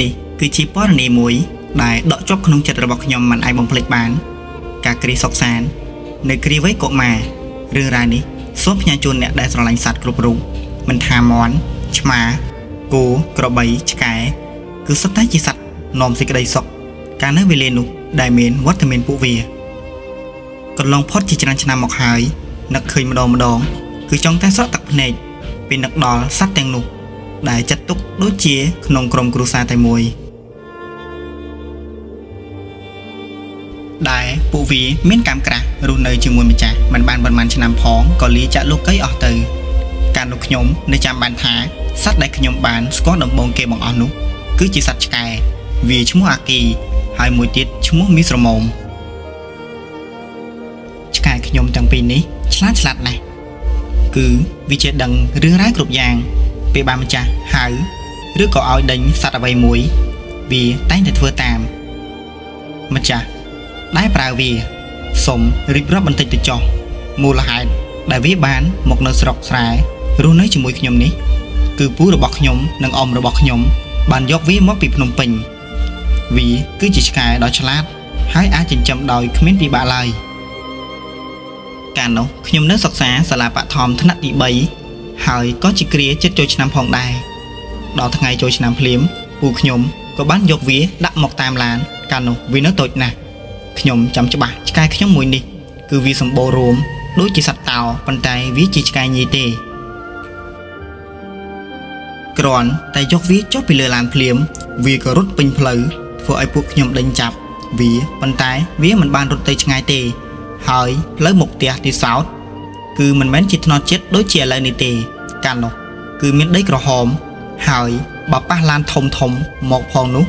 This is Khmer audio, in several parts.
នេះគឺជាព័ត៌មានមួយដែលដកជាប់ក្នុងចិត្តរបស់ខ្ញុំមិនអាចបំភ្លេចបានការគ្រាសុកសាននៅគ្រាវ័យកុមាររឿងរ៉ាវនេះសូមផ្ញើជូនអ្នកដែលស្រឡាញ់សត្វគ្រប់រូបមិនថាមាន់ឆ្មាគោក្របីឆ្កែគឺសុទ្ធតែជាសត្វនាំសេចក្តីសុខកាលនៅវេលានោះដែលមានវត្តមានពួកវាកន្លងផុតជាច្រើនឆ្នាំមកហើយនឹកឃើញម្ដងគឺចង់តែស្រក់ទឹកភ្នែកពេលនឹកដល់សត្វទាំងនោះដែលចាត់ទុកដូចជាក្នុងក្រុមគ្រួសារតែមួយដែលពួកវាមានកម្មក្រាស់រស់នៅជាមួយម្ចាស់មិនបានប៉ុន្មានឆ្នាំផងក៏លាចាក់លោកីអស់ទៅកាលនោះខ្ញុំនៅចាំបានថាសត្វដែលខ្ញុំបានស្គាល់ដំបូងគេបង្អស់នោះគឺជាសត្វឆ្កែវាឈ្មោះអាគីហើយមួយទៀតឈ្មោះមីស្រមុំឆ្កែខ្ញុំទាំងពីរនេះឆ្លាតណាស់គឺវាចេះដឹងរឿងរ៉ាវគ្រប់យ៉ាងពេលបានម្ចាស់ហៅឬក៏ឲ្យដេញសត្វអ្វីមួយវាតែងតែធ្វើតាមម្ចាស់ដែលប្រើវាសុំរៀបរាប់បន្តិចទៅចុះមូលហេតុដែលវាបានមកនៅស្រុកស្រែរស់នៅជាមួយខ្ញុំនេះគឺពូរបស់ខ្ញុំនិងអ៊ំរបស់ខ្ញុំបានយកវាមកពីភ្នំពេញវាគឺជាឆ្កែដ៏ឆ្លាតហើយអាចចិញ្ចឹមដោយគ្មានពិបាកឡើយកាលនោះខ្ញុំនៅសិក្សាសាលាបឋមថ្នាក់ទី3ហើយក៏ជាគ្រាជិតចូលឆ្នាំផងដែរដល់ថ្ងៃចូលឆ្នាំភ្លាមពូខ្ញុំក៏បានយកវាដាក់មកតាមឡានកាលនោះវានៅតូចណាស់ខ្ញុំចាំច្បាស់ឆ្កែខ្ញុំមួយនេះគឺវាសម្បូររួមដូចជាសត្វតោប៉ុន្តែវាជាឆ្កែញីទេគ្រាន់តែយកវាចុះពីលើឡានភ្លាមវាក៏រត់ពេញផ្លូវធ្វើឲ្យពួកខ្ញុំដេញចាប់វាប៉ុន្តែវាមិនបានរត់ទៅឆ្ងាយទេហើយផ្លូវមុខផ្ទះទីសោតគឺមិនមែនជាថ្នល់ចិត្តដូចជាឥឡូវនេះទេកាលនោះគឺមានដីក្រហមហើយបើប៉ះឡានធំមកផងនោះ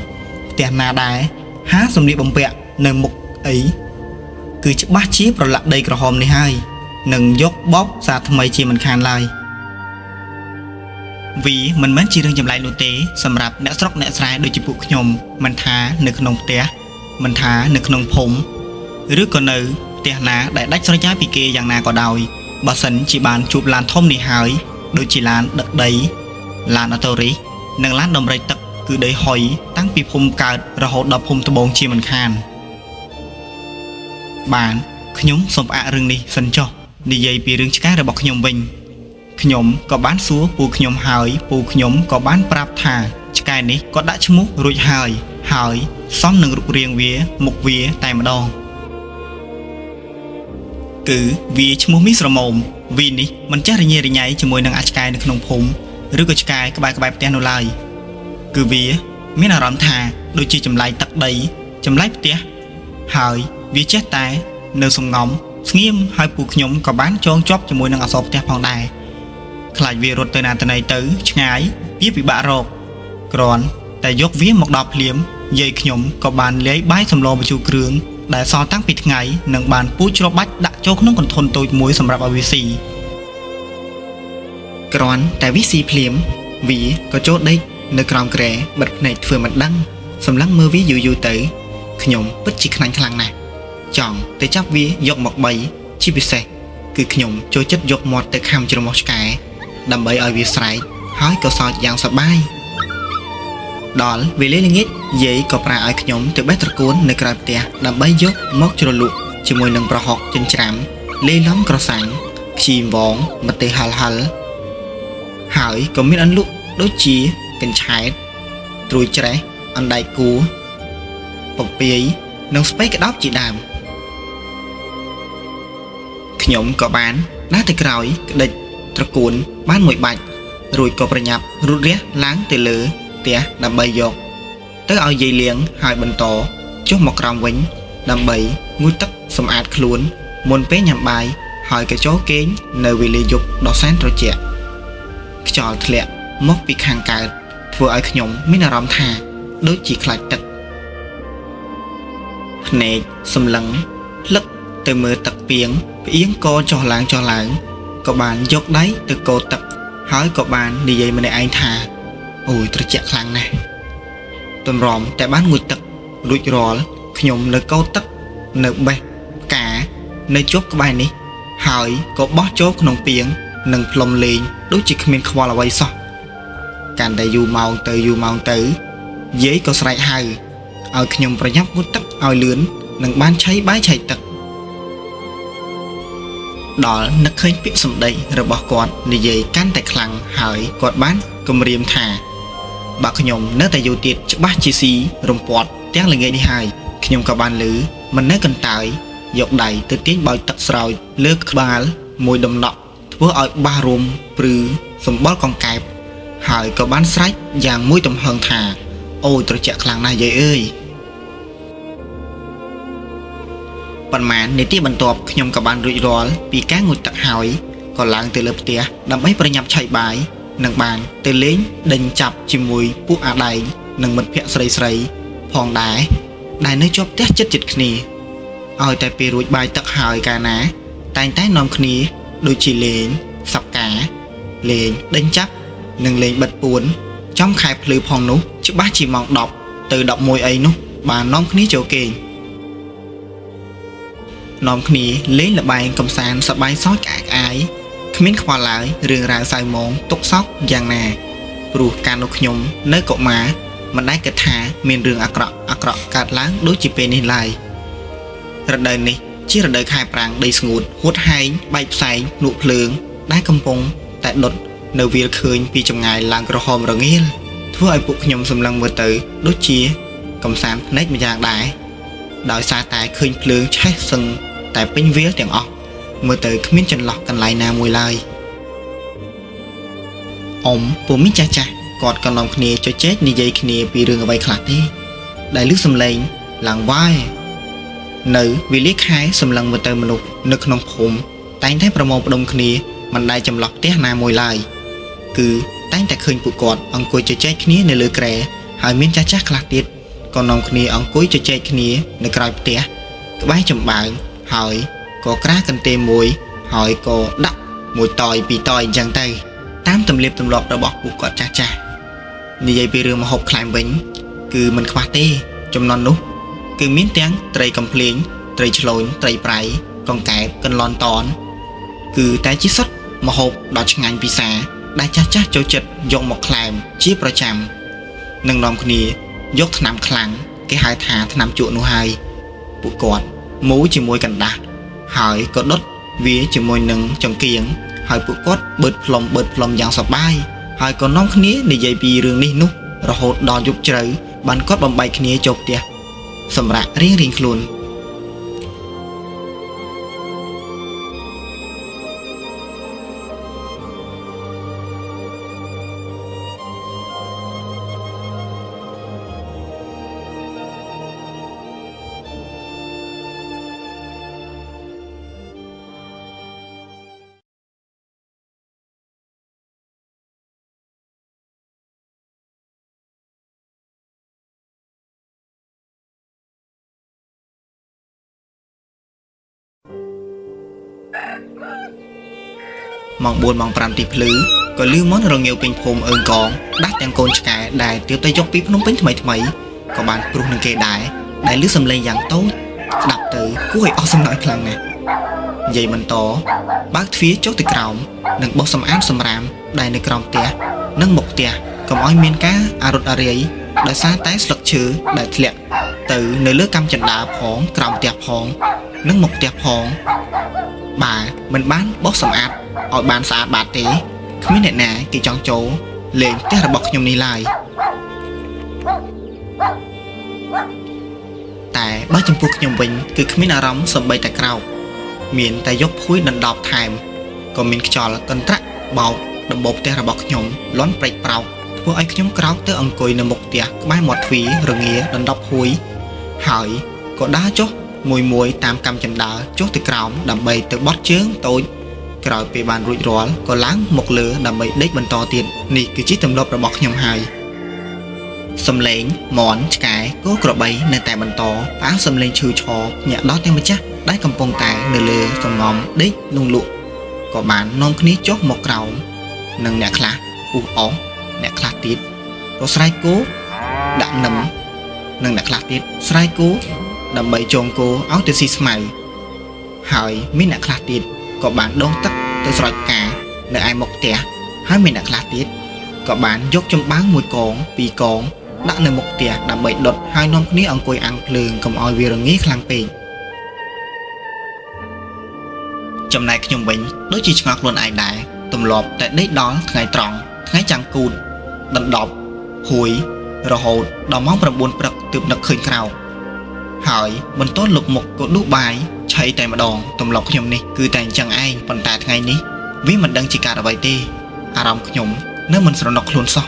ផ្ទះណាដែរហាសម្លៀកបំពាក់នៅមុខអីគឺច្បាស់ជាប្រឡាក់ដីក្រហមនេះហើយនឹងយកបោកសារថ្មីជាមិនខានឡើយវាមិនមែនជារឿងចម្លែកនោះទេសម្រាប់អ្នកស្រុកអ្នកស្រែដូចជាពួកខ្ញុំមិនថានៅក្នុងផ្ទះមិនថានៅក្នុងភូមិឬក៏នៅផ្ទះណាដែលដាច់ស្រយាលពីគេយ៉ាងណាក៏ដោយបើសិនជាបានជួបឡានធំនេះហើយដូចជាឡានដឹកដីឡានអូតូរីនិងឡានដំរីទឹកគឺដីហុយតាំងពីភូមិកើតរហូតដល់ភូមិត្បូងជាមិនខានបានខ្ញុំសូមផ្អាករឿងនេះសិនចុះនិយាយពីរឿងឆ្កែរបស់ខ្ញុំវិញខ្ញុំក៏បានសួរពូខ្ញុំហើយពូខ្ញុំក៏បានប្រាប់ថាឆ្កែនេះក៏ដាក់ឈ្មោះរួចហើយសមនឹងរូបរាងវាមុខវាតែម្ដងគឺវាឈ្មោះមីស្រមុំវានេះមិនចេះរញ៉េរញ៉ៃជាមួយនឹងអាឆ្កែនៅក្នុងភូមិឬក៏ឆ្កែក្បែរផ្ទះនោះឡើយគឺវាមានអារម្មណ៍ថាដូចជាចម្លែកទឹកដីចម្លែកផ្ទះហើយវាចេះតែនៅសង្ងំស្ងៀមហើយពូខ្ញុំក៏បានចងជាប់ជាមួយនឹងអសរផ្ទះផងដែរខ្លាចវារត់ទៅណាទៅណីទៅឆ្ងាយវាពិបាករកគ្រាន់តែយកវាមកដល់ភ្លាមយាយខ្ញុំក៏បានលាយបាយសម្លម្ជូរគ្រឿងដែលសល់តាំងពីថ្ងៃនិងបានពូច្របាច់ដាក់ចូលក្នុងកន្ធុនតូចមួយសម្រាប់ឲ្យវាស៊ីគ្រាន់តែវាស៊ីភ្លាមវាក៏ចូលដេកនៅក្រោមគ្រែបិទភ្នែកធ្វើមិនដឹងសម្លឹងមើលវាយូរទៅខ្ញុំពិតជាខ្លាញ់ខ្លាំងណាស់ចង់ទៅចាប់វាយកមកបីជាពិសេសគឺខ្ញុំចូលចិត្តយកមាត់ទៅខាំច្រមុះឆ្កែដើម្បីឲ្យវាស្រែកហើយក៏សើចយ៉ាងសប្បាយដល់វេលាល្ងាចយាយក៏ប្រើឲ្យខ្ញុំទៅបេះត្រកួននៅក្រៅផ្ទះដើម្បីយកមកជ្រលក់ជាមួយនឹងប្រហុកចិញ្ច្រាំលេឡំក្រសាំងខ្ជិមវងម្ទេសហិលហើយក៏មានអន្លក់ដូចជាកញ្ឆែតត្រួយច្រេះអណ្ដែកគួរពពាយនិងស្ពៃក្តោបជាដើមខ្ញុំក៏បានដើរទៅក្រោយក្តិចត្រកួនបានមួយបាច់រួចក៏ប្រញាប់រត់រះឡើងទៅលើផ្ទះដើម្បីយកទៅឲ្យយាយលៀងហើយបន្តចុះមកក្រោមវិញដើម្បីងូតទឹកសម្អាតខ្លួនមុនពេលញ៉ាំបាយហើយក៏ចូលគេងនៅវេលាយប់ដ៏សែនត្រជាក់ខ្យល់ធ្លាក់មកពីខាងកើតធ្វើឲ្យខ្ញុំមានអារម្មណ៍ថាដូចជាខ្លាចទឹកភ្នែកសម្លឹងភ្លឹកទៅមើលទឹកពីងផ្អៀងកចុះឡើងក៏បានយកដៃទៅកូរទឹកហើយក៏បាននិយាយម្នាក់ឯងថាអូយត្រជាក់ខ្លាំងណាស់ទម្រាំតែបានងូតទឹករួចរាល់ខ្ញុំនៅកូរទឹកនៅបេះផ្កានៅជប់ក្បែរនេះហើយក៏បោះចូលក្នុងពីងនិងផ្លុំលេងដូចជាគ្មានខ្វល់អ្វីសោះកាន់តែយូរម៉ោងទៅ យាយក៏ស្រែកហៅឲ្យខ្ញុំប្រញាប់មុតទឹកឲ្យលឿននឹងបានឆៃបាយឆៃទឹកដល់នឹកឃើញពាក្យសម្ដីរបស់គាត់និយាយកាន់តែខ្លាំងហើយគាត់បានគំរាមថាបើខ្ញុំនៅតែយូរទៀតច្បាស់ជាស៊ីរំពាត់ទាំងល្ងាចនេះហើយខ្ញុំក៏បានឮមិននៅកន្តើយយកដៃទៅទាញបោចទឹកស្រោចលើក្បាលមួយដំណក់ធ្វើឲ្យបាសរុំព្រឺសម្បល់កង្កែបហើយក៏បានស្រែកយ៉ាងមួយទំហឹងថាអូយត្រជាក់ខ្លាំងណាស់យាយអើយប៉ុន្មាននាទីបន្ទាប់ខ្ញុំក៏បានរួចរាល់ពីការងូតទឹកហើយក៏ឡើងទៅលើផ្ទះដើម្បីប្រញាប់ឆៃបាយនិងបានទៅលេងដេញចាប់ជាមួយពួកអាដែងនិងមិត្តភក្តិស្រីៗផងដែរដែលនៅជាប់ផ្ទះចិត្តគ្នាឲ្យតែពេលរួចបាយទឹកហើយកាលណាតែងតែនាំគ្នាដូចជាលេងសាប់ការលេងដេញចាប់និងលេងបិទពួនចំខែភ្លឺផងនោះច្បាស់ជាម៉ោង10ទៅ11អីនោះបាននាំគ្នាចូលគេងនាំគ្នាលេងល្បែងកំសាន្តសប្បាយសោកក្អាកក្អាយគ្មានខ្វល់ឡើយរឿងរ៉ាវសៅហ្មងទុកសោកយ៉ាងណាព្រោះកាលនោះខ្ញុំនៅកុមារមិនដែលគិតថាមានរឿងអាក្រក់កើតឡើងដូចជាពេលនេះឡើយរដូវនេះជារដូវខែប្រាំងដីស្ងួតហួតហែងបែកផ្សែងភ្នក់ភ្លើងដែលកំពុងតែដុតនៅវាលឃើញពីចម្ងាយឡើងក្រហមរងាលធ្វើឲ្យពួកខ្ញុំសម្លឹងមើលទៅដូចជាកំសាន្តភ្នែកម្យ៉ាងដែរដោយសារតែឃើញភ្លើងឆេះសឹងតែពេញវាលទាំងអស់មើលទៅគ្មានចន្លោះកន្លែងណាមួយឡើយអ៊ំពូមីចាស់គាត់ក៏នាំគ្នាជជែកនិយាយគ្នាពីរឿងអ្វីខ្លះទេដែលឮសំឡេងឡើងវាយនៅវេលាខែសម្លឹងមើលទៅមនុស្សនៅក្នុងភូមិតែងតែប្រមូលផ្ដុំគ្នាមិនដែលចម្លោះផ្ទះណាមួយឡើយគឺតែងតែឃើញពួកគាត់អង្គុយជជែកគ្នានៅលើគ្រែហើយមានចាស់ខ្លះទៀតក៏នាំគ្នាអង្គុយជជែកគ្នានៅក្រោយផ្ទះក្បែរចំបើងហើយក៏ក្រាស់កន្ទេលមួយហើយក៏ដាក់មួយតយពីរតយអញ្ចឹងទៅតាមទម្លាប់ទម្លាប់របស់ពួកគាត់ចាស់និយាយពីរឿងម្ហូបខ្លែងវិញគឺមិនខ្វះទេចំណន់នោះគឺមានទាំងត្រីកំភ្លៀងត្រីឆ្លូញត្រីប្រៃកង្កែបកន្លន់តនគឺតែជាសុទ្ធម្ហូបដ៏ឆ្ងាញ់ពិសាដែលចាស់ចូលចិត្តយកមកខ្លែមជាប្រចាំនឹងនាំគ្នាយកថ្នាំខ្លាំងគេហៅថាថ្នាំជក់នោះហើយពួកគាត់មូរជាមួយកណ្ដាស់ហើយក៏ដុតវាជាមួយនឹងចង្កៀងហើយពួកគាត់បឺតផ្លុំយ៉ាងសប្បាយហើយក៏នាំគ្នានិយាយពីរឿងនេះនោះរហូតដល់យប់ជ្រៅបានគាត់បំបែកគ្នាចូលផ្ទះសម្រាប់រៀងខ្លួន ម៉ោង 4 ម៉ោង 5 ទីភ្លឺក៏លឺមន់រងាវពេញភូមិអើងកងដាស់ទាំងកូនឆ្កែដែលទើបតែយកពីភ្នំពេញថ្មីក៏បានព្រុសនឹងគេដែរដែលលឺសំឡេងយ៉ាងតូចស្ដាប់ទៅគួរឲ្យអស់សំណើចខ្លាំងណាស់និយាយបន្តបើកទ្វារចុះទៅក្រោមនិងបោះសម្អាតសម្រាមដែលនៅក្រោមផ្ទះនិងមុខផ្ទះកុំឲ្យមានការអរុតអរាយដោយសារតែស្លឹកឈើដែលធ្លាក់ទៅនៅលើកាំចន្តាផងក្រោមផ្ទះផងនិងមុខផ្ទះផងបើមិនបានបោះសម្អាតឲ្យបានស្អាតបាតទេគ្មានអ្នកណាគេចង់ចូលលេងផ្ទះរបស់ខ្ញុំនេះឡើយតែបើចំពោះខ្ញុំវិញគឺគ្មានអារម្មណ៍សំបីតែក្រោកមានតែយកភួយដណ្ដប់ថែមក៏មានខ្យល់កន្ត្រាក់បោកដំបូលផ្ទះរបស់ខ្ញុំលន់ប្រេកប្រោកធ្វើឲ្យខ្ញុំក្រោកទៅអង្គុយនៅមុខផ្ទះក្បែរមាត់ទ្វាររងាដណ្ដប់ភួយហើយក៏ដើរចុះមួយតាមកាំចន្តាចុះទៅក្រោមដើម្បីទៅបត់ជើងតូចក្រោយពេលបានរួចរាល់ក៏ឡើងមកលើដើម្បីដេកបន្តទៀតនេះគឺជាទម្លាប់របស់ខ្ញុំហើយសំឡេងមន់ឆ្កែគោក្របីនៅតែបន្តផ្អើលសំឡេងឈឺឆរញាក់ដល់ទាំងម្ចាស់ដែលកំពុងតែនៅលើសំងំដេកលងលក់ក៏បាននាំគ្នាចុះមកក្រោមនិងអ្នកខ្លះពុះអស់អ្នកខ្លះទៀតក៏ស្រែកគោដាក់នឹមនិងអ្នកខ្លះទៀតស្រែកគោដើម្បីចងគោឲ្យទៅស៊ីស្មៅហើយមានអ្នកខ្លះទៀតក៏បានដងទឹកទៅស្រោចផ្កានៅឯមុខផ្ទះហើយមានអ្នកខ្លះទៀតក៏បានយកចំបើងមួយកងពីរកង ដាក់នៅមុខផ្ទះដើម្បីដុតហើយនាំគ្នាអង្គុយអាំងភ្លើងកុំឲ្យវារងាខ្លាំងពេកចំណែកខ្ញុំវិញដូចជាឆ្ងល់ខ្លួនឯងដែរទម្លាប់តែដេកដល់ថ្ងៃត្រង់ថ្ងៃចាំងគូតដណ្ដប់ហួយរហូតដល់ម៉ោង 9 ព្រឹកទើបនឹកឃើញក្រោកហើយបន្ទាន់លុបមុខក៏ដួសបាយឆៃតែម្ដងទម្លាប់ខ្ញុំនេះគឺតែអញ្ចឹងឯងប៉ុន្តែថ្ងៃនេះវាមិនដឹងជាការអ្វីទេអារម្មណ៍ខ្ញុំនៅមិនស្រណុកខ្លួនសោះ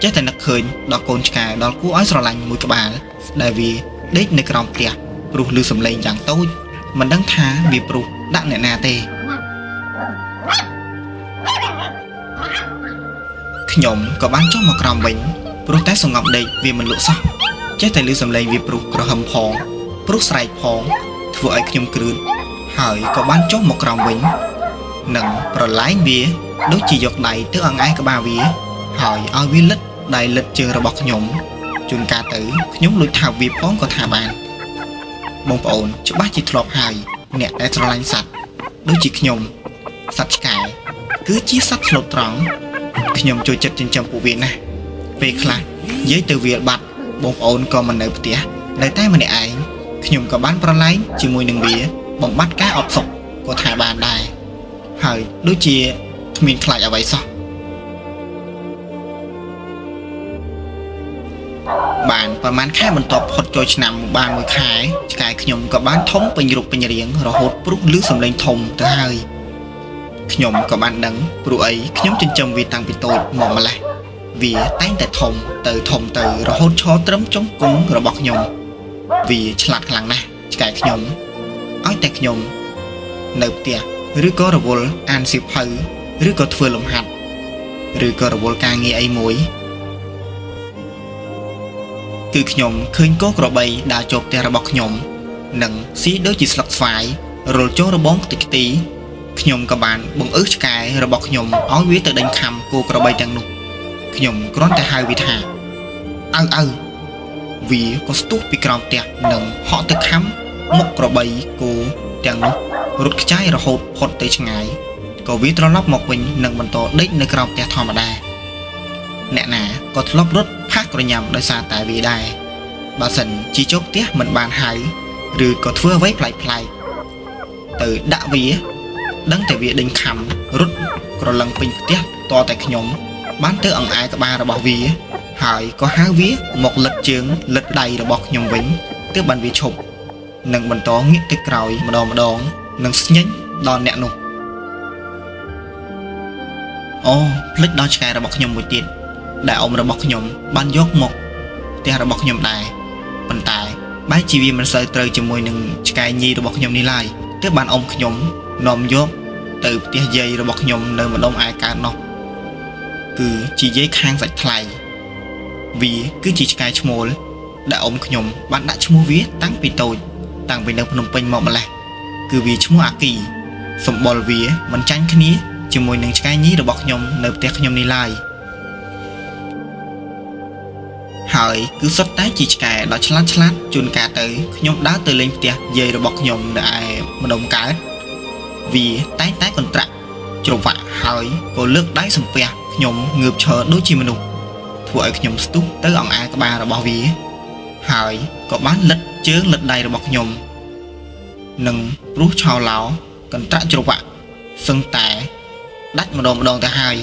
ចេះតែនឹកឃើញដល់កូនឆ្កែដល់គួរឲ្យស្រឡាញ់មួយក្បាលដែលវាដេកនៅក្រោមផ្ទះព្រោះឮសំឡេងយ៉ាងតូចមិនដឹងថាវាព្រោះដាក់អ្នកណាទេខ្ញុំក៏បានចុះមកក្រោមវិញព្រោះតែសង្ងប់ដេកវាមិនលក់សោះចេះតែឮសំឡេងវាព្រោះក្រហមផងព្រោះស្រែកផងធ្វើឲ្យខ្ញុំគ្រឿនហើយក៏បានចុះមកក្រោមវិញនិងប្រឡែងវាដូចជាយកដៃទៅអង្អែក្បាលវាហើយឲ្យវាលិតដៃលិតជើងរបស់ខ្ញុំជួនកាលទៅខ្ញុំលួចថើបវាផងក៏ថាបានបងប្អូនច្បាស់ជាធ្លាប់ហើយអ្នកដែលស្រឡាញ់សត្វដូចជាខ្ញុំសត្វឆ្កែគឺជាសត្វឆ្លូតត្រង់ខ្ញុំចូលចិត្តចិញ្ចឹមពួកវាណាស់ពេលខ្លះនិយាយទៅវាបាត់បងប្អូនក៏មិននៅផ្ទះនៅតែម្នាក់ឯងខ្ញុំក៏បានប្រឡែងជាមួយនឹងវាបំបត្តិការអត់សុខក៏ថាបានដែរហើយដូចជាគ្មានខ្លាចអ្វីសោះបានប្រហែលខែបន្ទាប់ផុតចូលឆ្នាំបានមួយខែឆ្កែខ្ញុំក៏បានធំពេញរូបពេញរាងរហូតព្រុសឮសំឡេងធំទៅហើយខ្ញុំក៏បានដឹងព្រោះអីខ្ញុំចិញ្ចឹមវាតាំងពីតូចមកម្លេះវាតែងតែធំទៅរហូតឈរត្រឹមចុងគង់របស់ខ្ញុំវាឆ្លាតខ្លាំងណាស់ឆ្កែខ្ញុំឲ្យតែខ្ញុំនៅផ្ទះឬក៏រវល់អានសៀវភៅឬក៏ធ្វើលំហាត់ឬក៏រវល់ការងារអីមួយគឺខ្ញុំឃើញគោក្របីដើរចូលផ្ទះរបស់ខ្ញុំនិងស៊ីដូចជាស្លឹកស្វាយរុលចូលរបងខ្ទេចខ្ទីខ្ញុំក៏បានបង្អើសឆ្កែរបស់ខ្ញុំឲ្យវាទៅដេញខំគោក្របីទាំងនោះខ្ញុំគ្រាន់តែហៅវាថាអៅវាក៏ស្ទុះពីក្រោមផ្ទះនិងហក់ទៅខំមុខក្របីគោទាំងនោះរត់ខ្ចាយរហូតផុតទៅឆ្ងាយក៏វាត្រឡប់មកវិញនិងបន្តដេកនៅក្រោមផ្ទះធម្មតាអ្នកណាក៏ធ្លាប់រត់ផាសក្រញ៉ាំដោយសារតែវាដែរបើសិនជាចូលផ្ទះមិនបានហៅឬក៏ធ្វើអ្វីប្លែកទៅដាក់វាដឹងតែវាដេញខំរត់ក្រឡឹងពេញផ្ទះតតែខ្ញុំបានទៅអង្អែក្បាលរបស់វាហើយក៏ហៅវាមកលិតជើងលិតដៃរបស់ខ្ញុំវិញទើបបានវាឈប់និងបន្តងាកទៅក្រោយម្ដងនិងស្ញែងដល់អ្នកនោះអូភ្លេចដល់ឆ្កែរបស់ខ្ញុំមួយទៀតដែលអ៊ំរបស់ខ្ញុំបានយកមកផ្ទះរបស់ខ្ញុំដែរប៉ុន្តែបែរជាវាមិនសូវត្រូវជាមួយនឹងឆ្កែញីរបស់ខ្ញុំនេះឡើយទើបបានអ៊ំខ្ញុំនាំយកទៅផ្ទះយាយរបស់ខ្ញុំនៅម្ដុំឯកើតនោះគឺជាយាយខាងសាច់ថ្លៃវាគឺជាឆ្កែឈ្មោលដែលអ៊ំខ្ញុំបានដាក់ឈ្មោះវាតាំងពីតូចតាំងពីនៅភ្នំពេញមកម្លេះគឺវាឈ្មោះអាគីសម្បុរវាមិនចាញ់គ្នាជាមួយនឹងឆ្កែញីរបស់ខ្ញុំនៅផ្ទះខ្ញុំនេះឡើយហើយគឺសុទ្ធតែជាឆ្កែដ៏ឆ្លាតជួនកាលទៅខ្ញុំដើរទៅលេងផ្ទះយាយរបស់ខ្ញុំនៅឯម្ដុំកើតវាតែងតែកន្ត្រាក់ច្រវាក់ហើយក៏លើកដៃសំពះខ្ញុំងើបឈរដូចជាមនុស្សធ្វើឲ្យខ្ញុំស្ទុះទៅអង្អែក្បាលរបស់វាហើយក៏បានលិតជើងលិតដៃរបស់ខ្ញុំនិងព្រោះឆោឡោកន្ត្រាក់ច្រវាក់សឹងតែដាច់ម្ដងទៅហើយ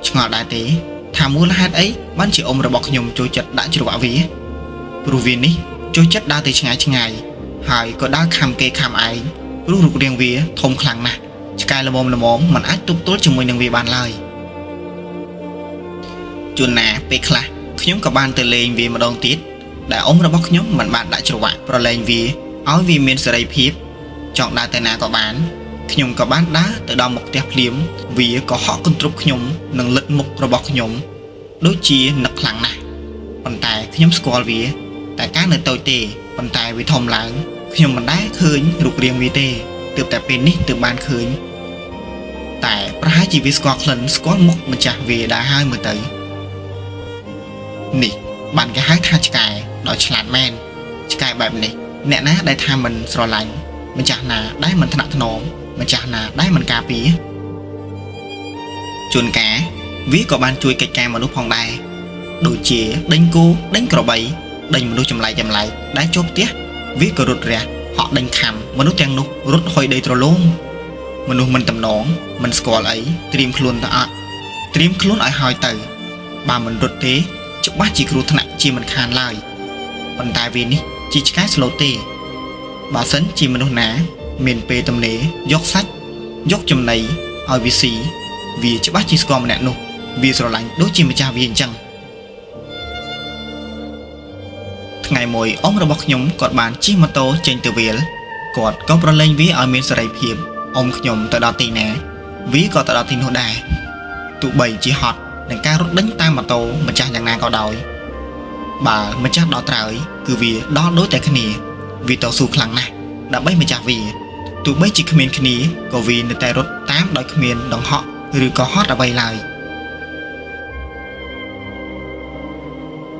ឆ្ងល់ដែរទេថាមូលហេតុអីបានជាអ៊ំរបស់ខ្ញុំចូលចិត្តដាក់ច្រវាក់វាព្រោះវានេះចូលចិត្តដើរទៅឆ្ងាយហើយក៏ដើរខំគេខំឯងព្រោះរូបរាងវាធំខ្លាំងណាស់ឆ្កែល្មមមិនអាចទប់ទល់ជាមួយនឹងវាបានឡើយជួនណាពេលខ្លះខ្ញុំក៏បានទៅលេងវាម្ដងទៀតដែលអ៊ំរបស់ខ្ញុំមិនបានដាក់ច្រវាក់ប្រឡែងវាឲ្យវាមានសេរីភាពចង់ដើរទៅណាក៏បានខ្ញុំក៏បានដើរទៅដល់មុខផ្ទះភ្លាមវាក៏ហក់កន្ទ្រប់ខ្ញុំនិងលិតមុខរបស់ខ្ញុំដូចជានឹកខ្លាំងណាស់ប៉ុន្តែខ្ញុំស្គាល់វាតែកាលនៅតូចទេប៉ុន្តែវាធំឡើងខ្ញុំមិនដែលឃើញរូបរាងវាទេទើបតែពេលនេះទើបបានឃើញតែប្រហែលជាវាស្គាល់ក្លិនស្គាល់មុខម្ចាស់វាដែរហើយមើលទៅនេះបានគេហៅថាឆ្កែដ៏ឆ្លាតមែនឆ្កែបែបនេះអ្នកណាដែលថាមិនស្រឡាញ់ម្ចាស់ណាដែលមិនថ្នាក់ថ្នមម្ចាស់ណាដែលមិនការពារជួនកាលវាក៏បានជួយកិច្ចការមនុស្សផងដែរ ដូចជាដេញគោដេញក្របីដេញមនុស្សចម្លែកដែលជាប់ផ្ទះវាក៏រត់រះហក់ដេញខំមនុស្សទាំងនោះរត់ហុយដីត្រឡងមនុស្សមិនតំណងមិនស្គាល់អីត្រៀមខ្លួនទៅអត់ត្រៀមខ្លួនឲ្យហើយទៅបើមិនរត់ទេច្បាស់ជាគ្រោះថ្នាក់ជាមិនខានឡើយប៉ុន្តែវានេះជាឆ្កែស្លូតទេបើសិនជាមនុស្សណាមានពេលទំនេរយកសាច់យកចំណីឲ្យវាស៊ីវាច្បាស់ជាស្គាល់ម្នាក់នោះវាស្រឡាញ់ដូចជាម្ចាស់វាអញ្ចឹងថ្ងៃមួយអ៊ំរបស់ខ្ញុំគាត់បានជិះម៉ូតូចេញទៅវាលគាត់ក៏ប្រឡែងវាឲ្យមានសេរីភាពអ៊ំខ្ញុំទៅដល់ទីណាវាក៏ទៅដល់ទីនោះដែរទោះបីជាហត់នឹងការរត់ដេញតាមម៉ូតូម្ចាស់យ៉ាងណាក៏ដោយបើម្ចាស់ដល់ត្រើយគឺវាដល់ដូចតែគ្នាវាតស៊ូខ្លាំងណាស់ដើម្បីម្ចាស់វាទោះបីជាគ្មានគ្នាក៏វានៅតែរត់តាមដោយគ្មានដង្ហក់ឬក៏ហត់អ្វីឡើយ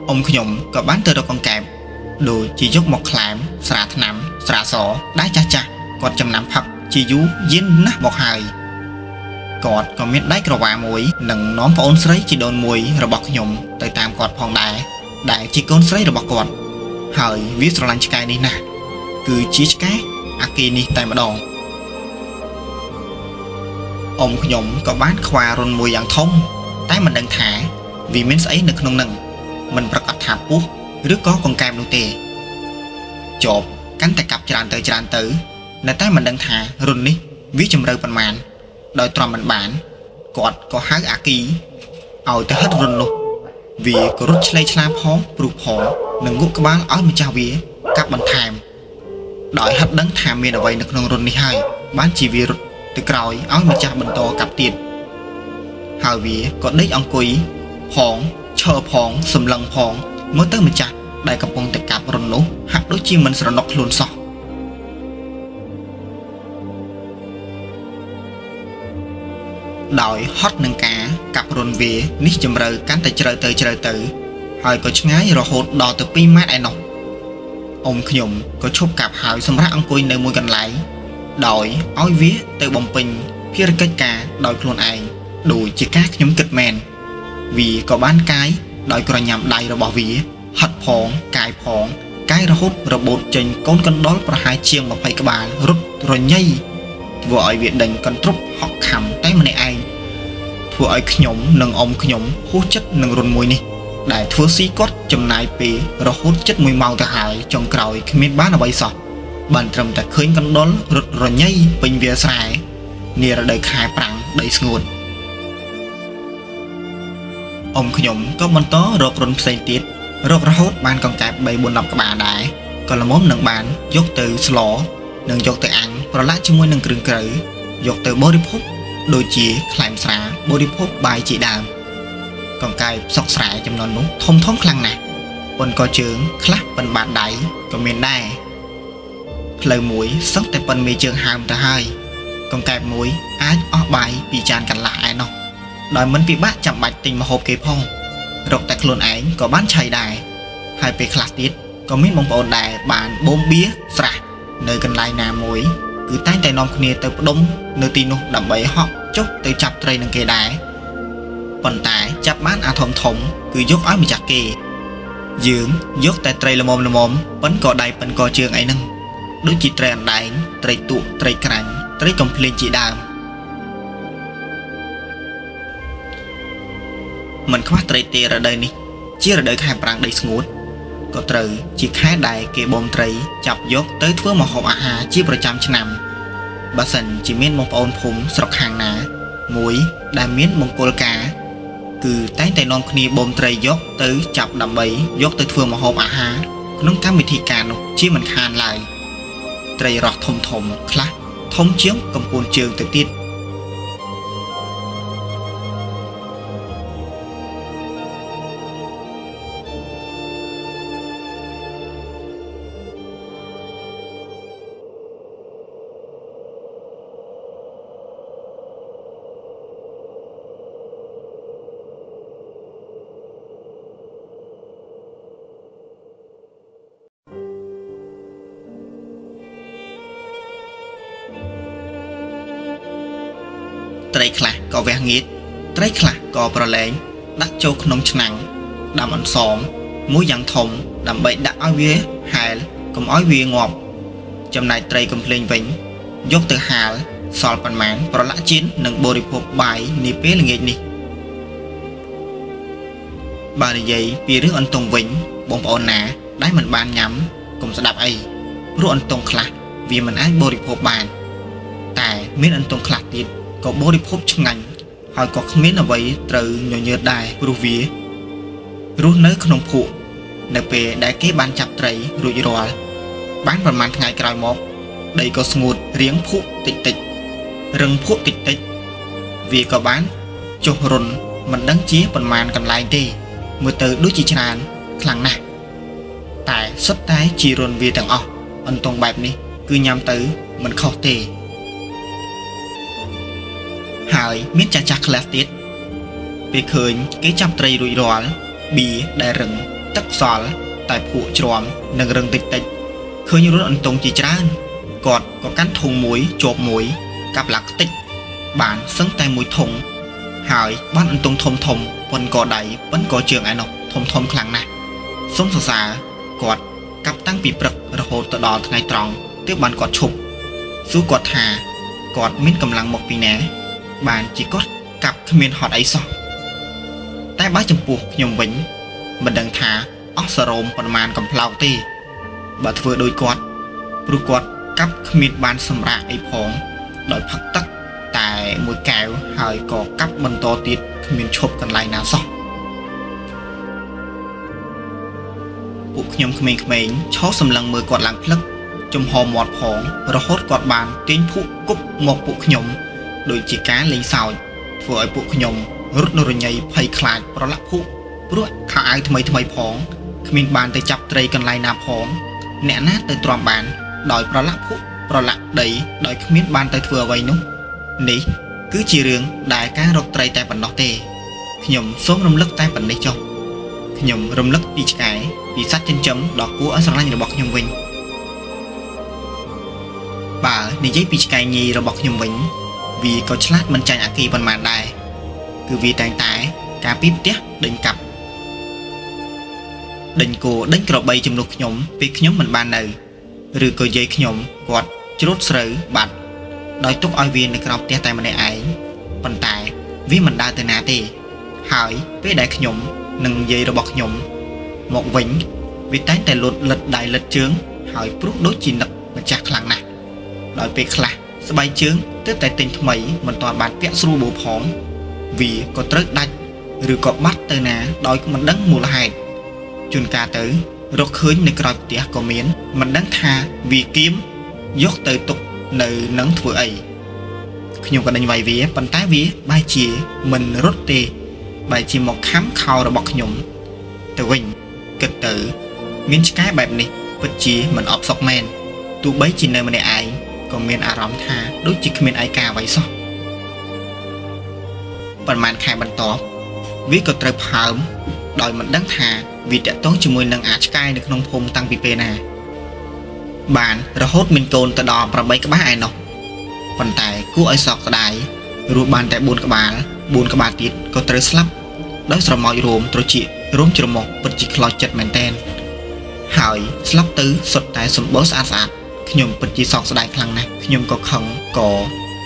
អ៊ំខ្ញុំក៏បានទៅរកកង្កែបដូចជាយកមកខ្លែមស្រាថ្នាំស្រាសដែលចាស់គាត់ចំណាំផឹកជាយូរយៀនណាស់មកហើយគាត់ក៏មានដៃក្រវ៉ាមួយនិងនាំប្អូនស្រីជីដូនមួយរបស់ខ្ញុំទៅតាមគាត់ផងដែរដែលជាកូនស្រីរបស់គាត់ហើយវាស្រឡាញ់ឆ្កែនេះណាស់គឺជាឆ្កែអាគីនេះតែម្ដងអ៊ំខ្ញុំក៏បានខ្វារុនមួយយ៉ាងធំតែមិនដឹងថាវាមានស្អីនៅក្នុងនឹងមិនប្រកាសថាពស់ឬក៏កង្កែបនោះទេជាប់កាន់តែកាប់ច្រើនទៅនៅតែមិនដឹងថារុននេះវាជម្រៅប៉ុន្មានដោយទ្រាំមិនបានគាត់ក៏ហៅអាគីឲ្យទៅហិតរុននោះវាក៏រត់ឆ្លេឆ្លាផងព្រុសផងនិងងក់ក្បាលឲ្យម្ចាស់វាកាប់បន្ថែមដោយហិតដឹងថាមានអ្វីនៅក្នុងរុននេះហើយបានជាវារត់ទៅក្រោយឲ្យម្ចាស់បន្តកាប់ទៀតហើយវាក៏ដេកអង្គុយផងឈរផងសម្លឹងផងមើលទៅម្ចាស់ដែលកំពុងតែកាប់រុននោះហាក់ដូចជាមិនស្រណុកខ្លួនសោះដោយហត់នឹងការកាប់រុនវានេះជម្រៅកាន់តែជ្រៅទៅហើយក៏ឆ្ងាយរហូតដល់ទៅ2ម៉ែត្រឯណោះអ៊ំខ្ញុំក៏ឈប់កាប់ហើយសម្រាប់អង្គុយនៅមួយកន្លែងដោយឲ្យវាទៅបំពេញភារកិច្ចការដោយខ្លួនឯងដូចជាការខ្ញុំគិតមែនវាក៏បានកាយដោយក្រញាំដៃរបស់វាហិតផងកាយផងកាយរហូតរបូតចេញកូនកណ្ដុរប្រហែលជាង20ក្បាលរត់រញ៉ៃធ្វើឲ្យវាដេញកន្ទ្រប់ហក់ខំតែម្នាក់ឯងធ្វើឲ្យខ្ញុំនិងអ៊ំខ្ញុំហួសចិត្តនឹងរុនមួយនេះដែលធ្វើស៊ីគាត់ចំណាយពេលរហូតជិត1ម៉ោងទៅហើយចុងក្រោយគ្មានបានអ្វីសោះបានត្រឹមតែឃើញកណ្ដុររត់រញ៉ៃពេញវាលស្រែនារដូវខែប្រាំងដីស្ងួតអ៊ំខ្ញុំក៏បន្តរករុនផ្សេងទៀតរករហូតបានកង្កែប3-4-10ក្បាលដែរក៏ល្មមនឹងបានយកទៅស្លនិងយកទៅអាំងប្រឡាក់ជាមួយនឹងគ្រឿងក្រៅយកទៅបរិភោគដូចជាខ្លែមស្រាបរិភោគបាយជាដើមកង្កែបសុកស្រែចំនួននោះធំខ្លាំងណាស់ប៉ុនក៏ជើងខ្លះប៉ុនបាតដៃក៏មានដែរផ្លូវមួយសឹងតែប៉ុនមេជើងហើមទៅហើយកង្កែបមួយអាចអស់បាយពីចានកន្លះឯណោះដោយមិនពិបាកចាំបាច់ទិញម្ហូបគេផងរកតែខ្លួនឯងក៏បានឆៃដែរហើយពេលខ្លះទៀតក៏មានបងប្អូនដែរបានបូមបៀស្រះនៅកន្លែងណាមួយគឺតែងតែនាំគ្នាទៅផ្ដុំនៅទីនោះដើម្បីហក់ចុះទៅចាប់ត្រីនឹងគេដែរប៉ុន្តែចាប់បានអាធំគឺយកឲ្យម្ចាស់គេយើងយកតែត្រីល្មមប៉ុនក៏ដៃប៉ុនក៏ជើងអីហ្នឹងដូចជាត្រីអណ្ដែងត្រីទូកត្រីក្រាញ់ត្រីកំភ្លេងជាដើមមិនខ្វះត្រីទេរដូវនេះជារដូវខែប្រាំងដីស្ងួតក៏ត្រូវជាខែដែលគេបូមត្រីចាប់យកទៅធ្វើម្ហូបអាហារជាប្រចាំឆ្នាំបើសិនជាមានបងប្អូនភូមិស្រុកខាងណាមួយដែលមានមង្គលការគឺតែងតែនាំគ្នាបូមត្រីយកទៅចាប់ដើម្បីយកទៅធ្វើម្ហូបអាហារក្នុងកម្មវិធីការនោះជាមិនខានឡើយត្រីរ៉ស់ធំខ្លះធំជាងកំពូលជើងទៅទៀតត្រីខ្លះក៏វះងៀតត្រីខ្លះក៏ប្រឡែងដាក់ចូលក្នុងឆ្នាំង đầm ẩn xóm mũi dạng thùng đầm bậy đã oi vía hài cầm oi vía ngọt chấm này tray cầm lên vĩnh dốc từ hà sọt bàn mán pro lã chiến nâng bồ đi phục bài nịp bế là nghề nị bà này vậy vì rước anh tùng vĩnh bông ổn nà đáy mình bàn nhắm cùng sẽ đạp ấy rước anh tùng khá vì mình ái bồ đi phục bàn tại miễn anh tùng khá tiết có bồ đi phục trong ngành hỏi có không miễn là vậy từ nhỏ nhớ đài rú vía rú nới không phụ nợ về đại kế ban chạp trấy rủi rò bán phần màn ngày cài một đây có ngụt riêng phụ tịch tịch rừng phụ tịch tịch vì có bán cho rồn mình đăng chí phần màn còn lại đi mưa từ đôi chỉ tràn khẳng nè tại xuất tái chỉ rồn vì tầng ọ anh tông bạp đi cứ nhằm tới mình khó tề hỏi miết cha chắc là tiết về khởi cái chăm trầy rủi rò bì đại rừng tất xóa tại phụ tròm nâng rừng tịch tịch khởi như rốt anh tông chỉ tràn cọt có cắn thùng muối chộp muối cặp lạc tích bản sấn tay muối thùng hỏi bắt anh tông thôm thôm vẫn có đẩy vẫn có trường ai nọ thôm thôm khẳng này sống sờ sà cọt cặp tăng bị bật rồi hồ tự đỏ ngày tròn tiếp bàn cọt chụp sú cọt hà cọt miết cầm lăng một vì né bàn chỉ có cặp miền hot ấy sao tay bá chầm buộc nhom vĩnh mình đằng thả óc sờ rôm phần màn cầm phao tì bà vừa đôi cọt ru cọt cặp miền bàn sầm rạ ấy phồng đợi phật tắc tại mũi kẹo hỏi có cặp bần to tiết miền chụp còn lại nào sao buộc nhom khmeng chó sầm lăng mưa cọt lăng phất chùm hồ mọt phồng rồi hốt cọt bàn tiếng phụ cúp một buộc nhom đôi chỉ cá lấy sào vừa buộc nhom rút nồi nhảy phây khai pro lắc phụ rút khá ai thay phồng miền bàn tới chập tray còn lại nào phồng nẹt nát tới tròn bàn đòi pro lắc phụ pro lắc đầy đòi miền bàn tới vừa vậy nút ní cứ chỉ riêng đại cá rọc tray tại bản nọ tê nhom số râm lắc tại bản này cho nhom râm lắc đi cái vì sát chân chấm đỏ cua ở sang lanh bọc nhom vinh bà ní giấy bị cái nhì rồi bọc nhom vinh vì có chat mình chạy kỳ phần màn đài cứ vì tàn tái cá píp tiếc định cặp định cổ đánh cờ bay chùm lục nhóm vì nhóm mình ban này rồi có dây nhóm quạt chốt sợi bạt đòi túc oi viên được cọp tiếc tại mình này ấy phần tài vì mình đa từ nà tì hỏi với đại nhóm nâng dây rồi bọc nhóm một vĩnh vì tái tại luật lật đại lật trướng hỏi prút đối chi nực mình chặt lặng này đòi việc là sẽ bay chướng tiếp tại tình mấy mình toàn bàn vẽ sưu bộ phóng vì có trớt đạch rồi có bắt từ nà đòi mình đắng mùa hại chun ca tới rồi khơiในกรอบเตียก็เมียนมันดังทาvì kiếm dốc từ tục nơi nắng vừa ấy nhung còn đánh vài vía bàn tay vía bài chỉ mình rút tê bài chỉ một khám khâu rồi bọc nhung từ vinh kịch tử miếng cáiបែបនេះពិតជាមិនអបសក់មែនទោះបីជានៅម្នាក់ឯងក៏មានអារម្មណ៍ថាដូចជាគ្មានឯកាអ្វីសោះប៉ុន្មានខែបន្ទាប់វាក៏ត្រូវផើមដោយមិនដឹងថាវាតាក់ទងជាមួយនឹងអាឆ្កែនៅក្នុងភូមិតាំងពីពេលណាបានរហូតមានកូនទៅដល់8ក្បាលឯណោះប៉ុន្តែគួរឲ្យសោកស្ដាយរស់បានតែ4ក្បាលទៀតក៏ត្រូវស្លាប់ដោយស្រមោចរួមត្រចៀករួមច្រមុះពិតជាខ្លោចចិត្តមែនតែនហើយស្លាប់ទៅសុទ្ធតែសម្បូរស្អាតខ្ញុំពិតជាសោកស្ដាយខ្លាំងណាស់ខ្ញុំក៏ខឹងក៏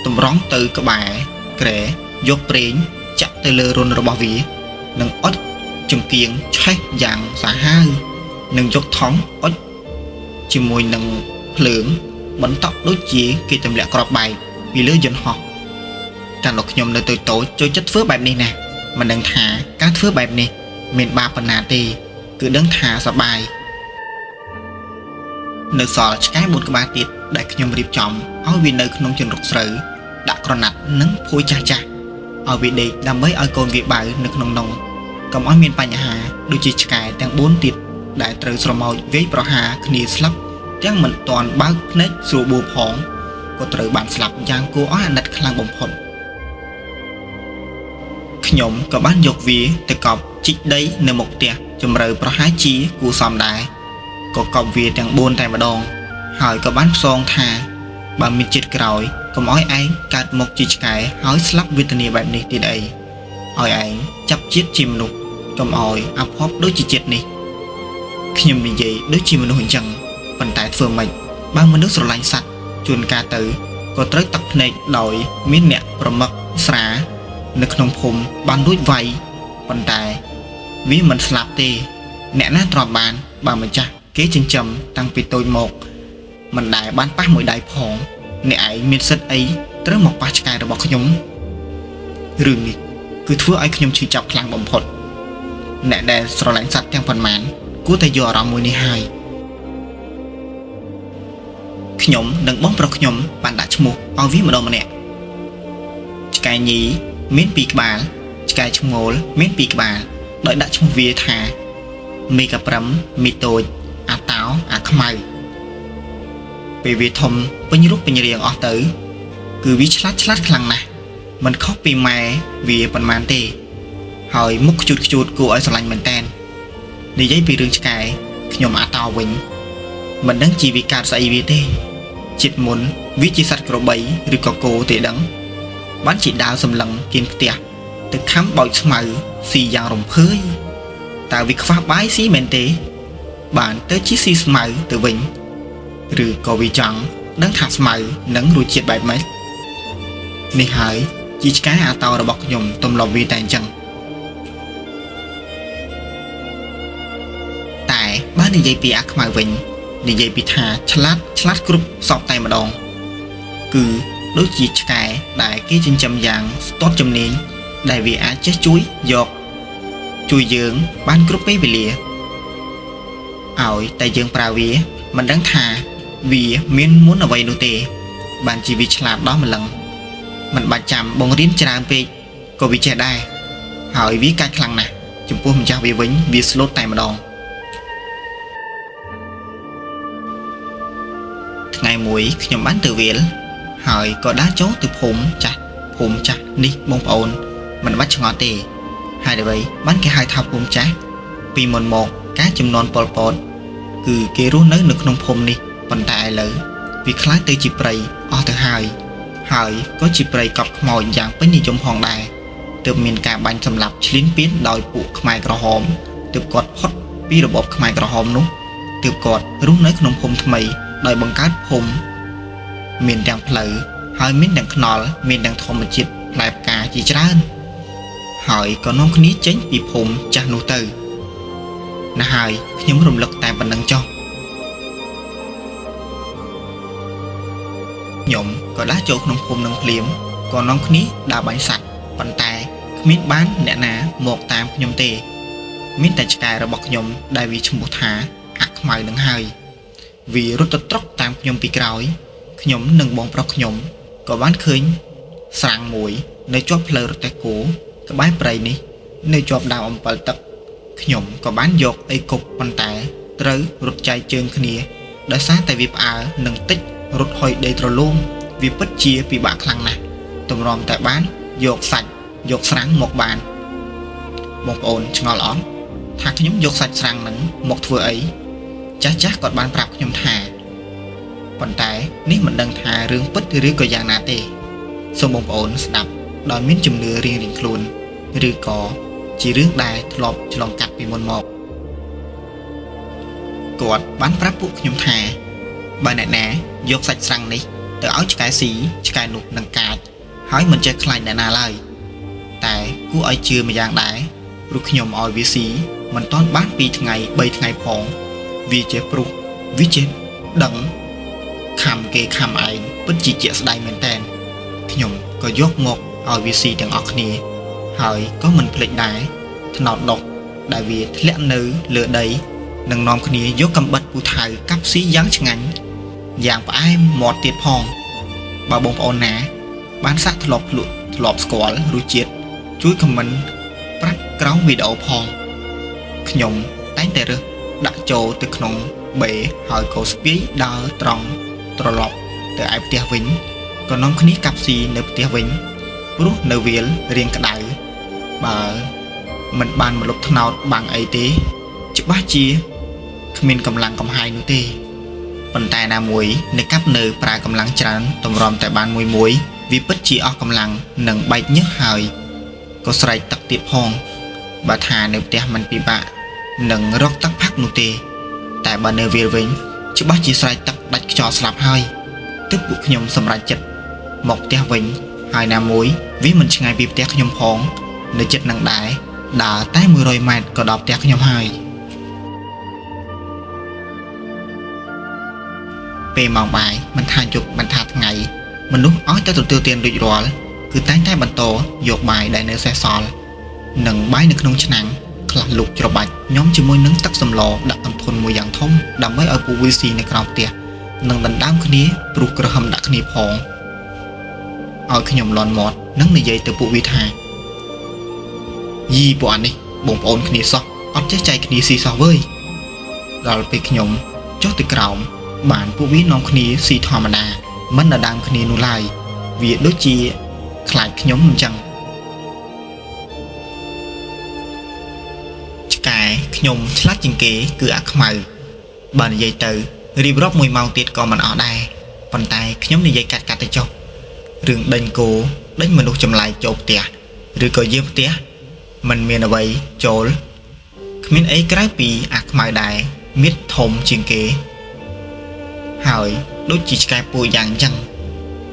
តម្រង់ទៅក្បែរក្រែយកប្រេងចាក់ទៅលើរុនរបស់វានិងអុចចំគៀងឆេះយ៉ាងសាហាវនិងយកថង់អុចជាមួយនឹងភ្លើងបន្តក់ដូចជាគេទម្លាក់ក្របបែកពីលើយន្តហោះកាលនោះខ្ញុំនៅទៅតូចចូលចិត្តធ្វើបែបនេះណាមិនដឹងថាការធ្វើបែបនេះមានបាបប៉ុណ្ណាទេគឺដឹងថាសប្បាយនៅសល់ឆ្កែ4ក្បាលទៀតដែលខ្ញុំរៀបចំឲ្យវានៅក្នុងជន្រុកស្រូវដាក់ក្រណាត់និងភួយចាស់ឲ្យវាដេកដើម្បីឲ្យកូនវាបៅនៅក្នុងនងកុំឲ្យមានបញ្ហាដូចជាឆ្កែទាំង4ទៀតដែលត្រូវស្រមោចវាយប្រហារគ្នាស្លាប់ទាំងមិនទាន់បើកភ្នែកស្រួលបួផងក៏ត្រូវបានស្លាប់យ៉ាងគួរឲ្យអាណិតខ្លាំងបំផុតខ្ញុំក៏បានយកវាទៅកប់ជីកដីនៅមុខផ្ទះជម្រៅប្រហែលជាគួរសមដែរក៏កប់វាទាំង4តែម្ដងហើយក៏បានផ្សងថាបើមានចិត្តក្រោយកុំឲ្យឯងកើតមកជាឆ្កែហើយស្លាប់វេទនាបែបនេះទៀតអីឲ្យឯងចាប់ជាតិជាមនុស្ស កំអយអាភ័ព្វដូចជាចិត្តនេះខ្ញុំនិយាយដូចជាមនុស្សអញ្ចឹងប៉ុន្តែធ្វើម៉េចបើមនុស្សស្រឡាញ់សត្វជួនកាលទៅក៏ត្រូវទឹកភ្នែកដោយមានអ្នកប្រមឹកស្រានៅក្នុងភូមិបានលួចវាយប៉ុន្តែវាមិនស្លាប់ទេអ្នកណាទ្រាំបានបើម្ចាស់គេចិញ្ចឹមតាំងពីតូចមកមិនដែលបានប៉ះមួយដៃផងអ្នកឯងមានសិទ្ធិអីត្រូវមកប៉ះឆ្កែរបស់ខ្ញុំរឿងនេះគឺធ្វើឲ្យខ្ញុំឈឺចាប់ខ្លាំងបំផុតអ្នកដែលស្រឡាញ់សត្វទាំងប៉ុន្មានគួរតែយកអារម្មណ៍មួយនេះហើយខ្ញុំនិងបងប្រុសខ្ញុំបានដាក់ឈ្មោះឲ្យវាម្ដងម្នាក់ឆ្កែញីមាន2ក្បាលឆ្កែឈ្ងោលមាន2ក្បាលដោយដាក់ឈ្មោះវាថាមីកាប្រឹមមីតូចអាតោអាខ្មៅពេលវាធំពេញរូបពេញរាងអស់ទៅគឺវាឆ្លាតខ្លាំងណាស់មិនខុសពីម៉ែវាប៉ុន្មានទេហើយមុខខ្ជូតគួរឲ្យស្រឡាញ់មែនតើនិយាយពីរឿងឆ្កែខ្ញុំអាតោវិញមិនដឹងជីវិតកើតស្អីវាទេចិត្តមុនវាជាសត្វក្របីឬក៏គោទេដឹងបានជាដាវសម្លឹងគៀនផ្ទះទៅខំបោចស្មៅស៊ីយ៉ាងរំភើយតើវាខ្វះបាយស៊ីមែនទេបានទៅជាស៊ីស្មៅទៅវិញឬក៏វាចង់ដឹងថាស្មៅនឹងរសជាតិបែបម៉េចនេះហើយជាឆ្កែអាតោរបស់ខ្ញុំទំលាប់វាតែអញ្ចឹងតែបើនិយាយពីអាខ្មៅវិញនិយាយពីថាឆ្លាតគ្រប់សពតែម្ដងគឺដូចជាឆ្កែដែលគេចិញ្ចឹមយ៉ាងស្ទាត់ជំនាញដែលវាអាចចេះជួយយើងបានគ្រប់ពេលវេលាឲ្យតែយើងប្រើវាមិនដឹងថាវាមានមុនអ្វីនោះទេបានជាវាឆ្លាតដល់ម្លឹងមិនបាច់ចាំបង្រៀនច្រើនពេកក៏វាចេះដែរហើយវាកាច់ខ្លាំងណាស់ចំពោះម្ចាស់វាវិញវាស្លូតតែម្ដងថ្ងៃមួយខ្ញុំបានទៅវាលហើយក៏ដើរចូលទៅភូមិចាស់នេះបងប្អូនមិនបាច់ឆ្ងល់ទេហើយអ្វីបានគេហៅថាភូមិចាស់ពីមុនមកការចំនួនប៉ុលពតគឺគេរស់នៅក្នុងភូមិនេះប៉ុន្តែឥឡូវវាคล้ายទៅជាព្រៃអស់ទៅហើយក៏ជាព្រៃកប់ខ្មោចយ៉ាងពេញនិយមផងដែរទើបមានការបាញ់សម្លាប់ឈ្លានពានដោយពួកខ្មែរក្រហមទើបគាត់ផុតពីរបបខ្មែរក្រហមនោះទើបគាត់រស់នៅក្នុងភូមិថ្មីដោយបង្កើតភូមិមានទាំងផ្លូវហើយមានទាំងថ្នល់មានទាំងធម្មជាតិផ្លែផ្កាជាច្រើនហើយក៏នាំគ្នាចេញពីភូមិចាស់នោះទៅណាហើយខ្ញុំរំលឹកតែប៉ុណ្្នឹងចុះខ្ញុំក៏ដើរចូលក្នុងភូមិនឹងភ្លាមក៏នាំគ្នាដើរបាញ់សត្វប៉ុន្តែគ្មានបានអ្នកណាមកតាមខ្ញុំទេមានតែឆ្កែរបស់ខ្ញុំដែលវាឈ្មោះថាអាខ្មៅនឹងហើយវារត់ទៅត្រុកតាមខ្ញុំពីក្រោយខ្ញុំនិងបងប្រុសខ្ញុំក៏បានឃើញស្រាំងមួយនៅជាប់ផ្លូវរទេះគោក្បែរព្រៃនេះនៅជាប់ដើមអំពិលទឹកខ្ញុំក៏បានយកអីគប់ប៉ុន្តែត្រូវរត់ចែកជើងគ្នាដោយសារតែវាផ្អើលនឹងតិចរត់ហុយដីត្រលូងវាពិតជាពិបាកខ្លាំងណាស់តម្រាំតែបានយកសាច់យកស្រាំងមកបានបងប្អូនឆ្ងល់អត់ថាខ្ញុំយកសាច់ស្រាំងនឹងមកធ្វើអីចាស់គាត់បានប្រាប់ខ្ញុំថាប៉ុន្តែនេះមិនដឹងថារឿងពិតឬក៏យ៉ាងណាទេសូមបងប្អូនស្ដាប់ដោយមានជំនឿរៀងៗខ្លួនឬក៏ជារឿងដែលធ្លាប់ឆ្លងកាត់ពីមុនមកគាត់បានប្រាប់ពួកខ្ញុំថាបើអ្នកណាយកសាច់ស្រាំងនេះទៅឲ្យឆ្កែស៊ីឆ្កែនោះនឹងកាចហើយមិនចេះខ្លាចអ្នកណាឡើយតែគួរឲ្យជឿម្យ៉ាងដែរព្រោះខ្ញុំឲ្យវាស៊ីមិនទាន់បាន2ថ្ងៃ3ថ្ងៃផងវាចេះព្រុសវាចេះដឹងខំគេខំឯងពិតជាជាក់ស្ដែងមែនតើខ្ញុំក៏យកមកឲ្យវាស៊ីទាំងអស់គ្នាហើយក៏មិនភ្លេចដែរថ្នោតដុះដែលវាធ្លាក់នៅលើដីនឹងនាំគ្នាយកកំបិតពូថៅកាប់ស៊ីយ៉ាងឆ្ងាញ់យ៉ាងផ្អែមមាត់ទៀតផងបើបងប្អូនណាបានសាកធ្លាប់ស្គាល់រសជាតិជួយខមមិនប្រាប់ក្រោមវីដេអូផងខ្ញុំតែងតែរើសដាក់ចូលទៅក្នុងបេហើយក៏ស្ពាយដើរត្រង់ត្រឡប់ទៅឯផ្ទះវិញក៏នាំគ្នាកាប់ស៊ីនៅផ្ទះវិញព្រោះនៅវាលរៀងក្តៅបើមិនបានមកលុបថ្នោតបាំងអីទេច្បាស់ជាគ្មានកម្លាំងកំហាយនោះទេប៉ុន្តែណាមួយនៅកាប់នៅប្រើកម្លាំងច្រើនតម្រាំតែបានមួយវាពិតជាអស់កម្លាំងនិងបែកញើសហើយក៏ស្រែកទឹកទៀតផង bà thà nếu tè mình bị bạ nâng róc tắc phắc nụ tê tại bà nơi về vĩnh chứ bác chỉ sai tắc đạch cho slap hơi tức buộc nhom xâm ra chật một tè vĩnh hai nam mối vì mình ngày bị tè nhom phong nơi chật nặng đái đã tái mùi rồi mệt có đọc tè nhom hai về mỏng bài mình than chụp mình thạt ngày mình lúc ói tới tụi tiêu tiền được rồi cứ tái tái bản tổ dột bài đại nơi xe sò nâng bái nước nông chân nặng là lục cho bạch nhóm chỉ môi nâng tắc xâm lò đặt tầm thôn mùi dạng thông đầm mấy ở cụ vi xì này còn tiệt nâng đần đám cái ní brụ cơ hầm đặt ní phong ở cái nhom lon mọt nâng này dây từ cụ vi thai gì bọn này bồn ổn cái ní so ót chết chạy cái ní xì so với rồi bị cái nhom chốt từ cào bản cụ vi nông cái ní xì thò mà đà mất là đam cái ní nụ lại vì đối chi lại cái nhóm mình chẳng cái nhom lát chừng kế cứ ác màu bàn dây từ rìu róc mùi màu tiệt còn mình ở đây bàn tay nhóm này dây cắt cắt tay cho đường đánh cổ đánh mình lúc chậm lại chột tè rồi coi dép tè mình miền ở vậy chột miền ấy cái bị ác màu đại miết thùng chừng kế hỏi đôi chỉ cái bùi dạng chăng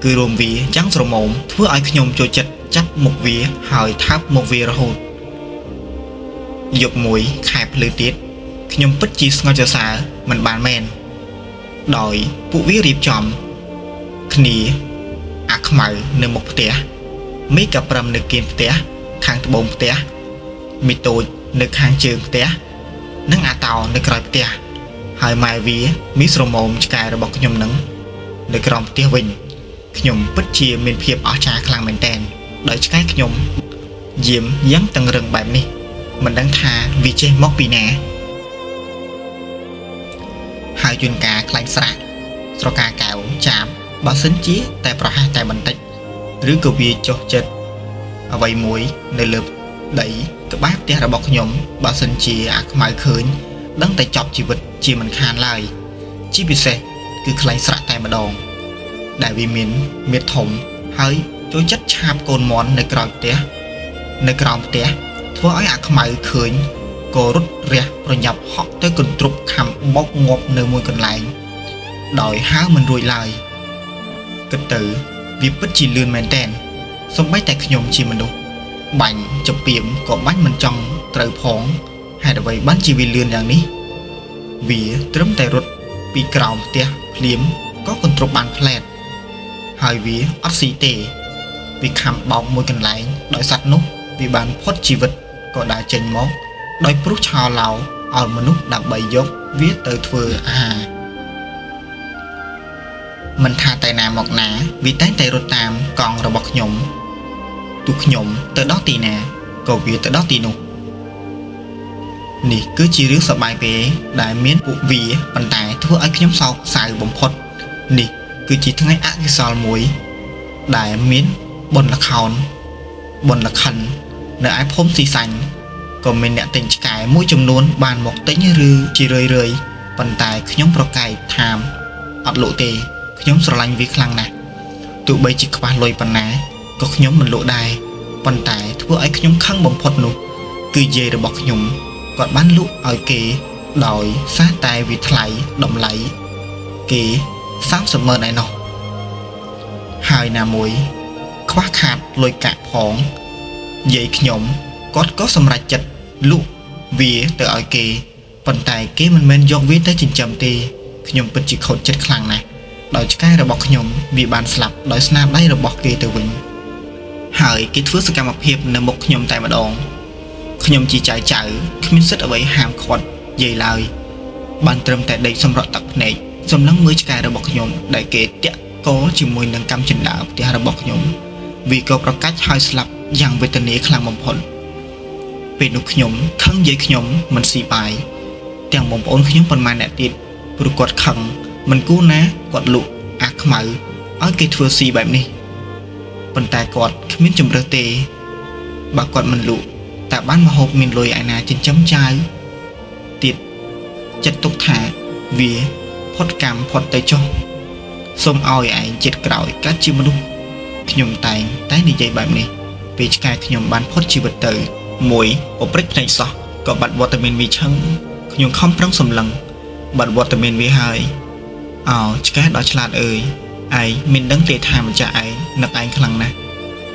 cứ rôm vía trắng sầu mộng thưa ai nhom cho chật chấp một vía hỏi tháp một vía rồi hồn dục mũi khai lư tiết nhom bất chi ngồi cho xa mình bàn men đòi phụ vía riệp chòm khỉ ác mày nơi một té mấy cặp rầm nơi kiên té khang bông té mi tôi nơi khang trường té nâng à tàu nơi còi té hỏi mai vía mi sầu mộng cài rồi bọc nhom nắng nơi còi té vinh nhom bất chi miền phía ở trà khang mình đèn đợi cái nhom diễm dáng tầng rừng bài mi mình đang thà vì chơi móc bị nè hai chuyên cá lạnh sạch rồi cá cào chạm bao sến chí tại pro hai tại bình tĩnh rưỡi cầu bia cho chết ở vậy muối nơi lợp đẩy cái bát tia ra bọc nhom bao sến chí ác mãi khơi đắng tay chọc chỉ vật chỉ mình khan lại chỉ bị xe cứ lạnh sạch tại mà đòn đại vì miệt thủng hơi chối chất chạm cồn món nơi cào tia nơi cào tia thua ấy ác mãi khơi cô rút ra rồi nhập họ tới cần trục khăm bóc ngọt nơi môi còn lại đòi háo mình rồi lại kết tử vì bất chỉ lươn mền đèn xong bách tại nhom chỉ mình đâu bánh chụp biểm có bánh mình trong trời phóng hay là vậy bánh chỉ vì lươnอย่างนี้vì trấm tay rút bị cào tia liếm có cần trục bàn phèn hai vì oxy vì khăm bóc môi còn lại đòi sạch nút vì bàn phốt chỉ vật có đã chênh mốt đôi prút cho lão ở một nút đặc bày dốt viết từ thừa mình thà tay nào một nã vì tay tay rốt tam còn rồi bọc nhộng tục nhộng từ đó tì nè cầu viết từ đó tì nụ nì cứ chỉ rước sợ bài về đại miến vụ vì bàn tay thua ấy nhóm sau xài bóng phốt nì cứ chỉ thằng ấy ác cái sò muối đại miến bồn là khòn bồn là khẩn nơi ai phôm xì xanh còn mình đã tình cái mũi chùm luôn bàn một tính như chỉ rơi bàn tay nhóm pro cài tham ọt lộ tê nhóm sờ lanh vì khăng nè tụi bây chỉ qua lôi bàn ná có nhóm mình lộ đài bàn tay thua ấy nhóm khăng bóng phật nụ cứ dê được bọc nhóm còn bán lũ ở kì đòi sát tay vì thay đồng lấy kì sám sầm mơ này nọ hai nà mũi khóa khát lôi cả phóng dây nhóm có xâm ra chật lụ vì từ ở kì phần tài kế mình dọc viết tới trình chậm tì nhóm bất chỉ khẩu chất khăn này đòi cái rồi bọc nhóm vì bàn slap đòi snap đấy rồi bọc kì từ vĩnh hỏi cái thứ sự cảm ập hiệp nằm một nhóm tại mà đòn nhóm chỉ chạy mình rất ở vậy hàm khót dây lời bàn trầm tại đây xâm rõ tập này xâm nắng mới cái rồi bọc nhóm đại kế tiện có chỉ mùi nâng cam trình đạo thì rồi bọc nhóm vì có cách hai slap dàng về tình ý khăn bóng phận về nụ nhóm khăn dây nhóm mình xì bài tiếng bóng ôn nhóm phần màn nẹ tiết vừa quạt khăn mình cú ná quạt lụ ác màu ở cái thua xì bài này phần tài quạt miếng chùm rơ tê bà quạt mình lụ tạ bán mà hộp mình lùi ai nà trên chấm chai tiết chất tốt thả vì phót cảm phót tay cho xông oi ai chết cõi các chim mà đúng nhóm tài tái đi dây bài này vì cái nhóm bán phót chi vật tử មួយបព្រិចភ្នែកសោះក៏បាត់វត្តមានវាឆឹងខ្ញុំខំប្រឹងសម្លឹងបាត់វត្តមានវាហើយអោឆ្កែដ៏ឆ្លាតអើយឯងមិនដឹងទេថាម្ចាស់ឯងនឹកឯងខ្លាំងណាស់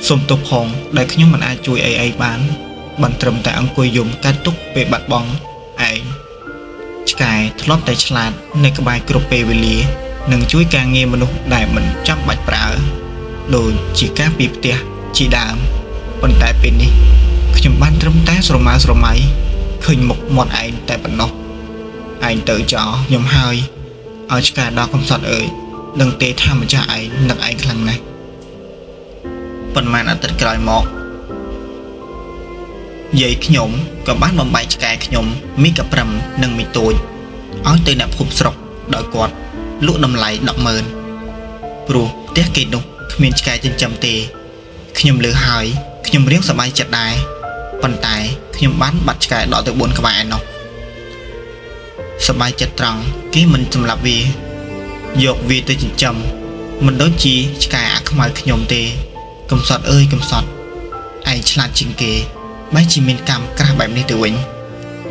សុំទោសផងដែលខ្ញុំមិនអាចជួយអីបានបានត្រឹមតែអង្គុយយំកាត់ទុកពេលបាត់បង់ឯងឆ្កែធ្លាប់តែឆ្លាតនៅក្បែរគ្រប់ពេលវេលានឹងជួយការងារមនុស្សដែលមិនចាំបាច់ប្រើដូចជាការពីផ្ទះជាដើមប៉ុន្តែពេលនេះខ្ញុំបានត្រឹមតែស្រមើស្រមៃឃើញមុខមាត់ឯងតែប៉ុណ្ណោះឯងទៅចោលខ្ញុំហើយឲ្យឆ្កែដល់កំសត់អើយដឹងទេថាម្ចាស់ឯងនឹកឯងខ្លាំងណាស់ប៉ុន្មានអាទិត្យក្រោយមកយាយខ្ញុំក៏បានបំបែកឆ្កែខ្ញុំមីកាព្រឹមនិងមីតូចឲ្យទៅអ្នកភូមិស្រុកដោយគាត់លក់តម្លៃ 100000 ព្រោះផ្ទះគេនោះគ្មានឆ្កែចិញ្ចឹមទេខ្ញុំលើហើយខ្ញុំរៀងសប្បាយចិត្តដែរប៉ុន្តែខ្ញុំបានបាត់ឆ្កែដល់ទៅ4ក្បាលឯណោះសប្បាយចិត្តត្រង់គេមិនសម្លាប់វាយកវាទៅចិញ្ចឹមមិនដូចជាឆ្កែអាខ្មៅខ្ញុំទេកំសត់អើយកំសត់ឯងឆ្លាតជាងគេបែរជាមានកម្មក្រាស់បែបនេះទៅវិញ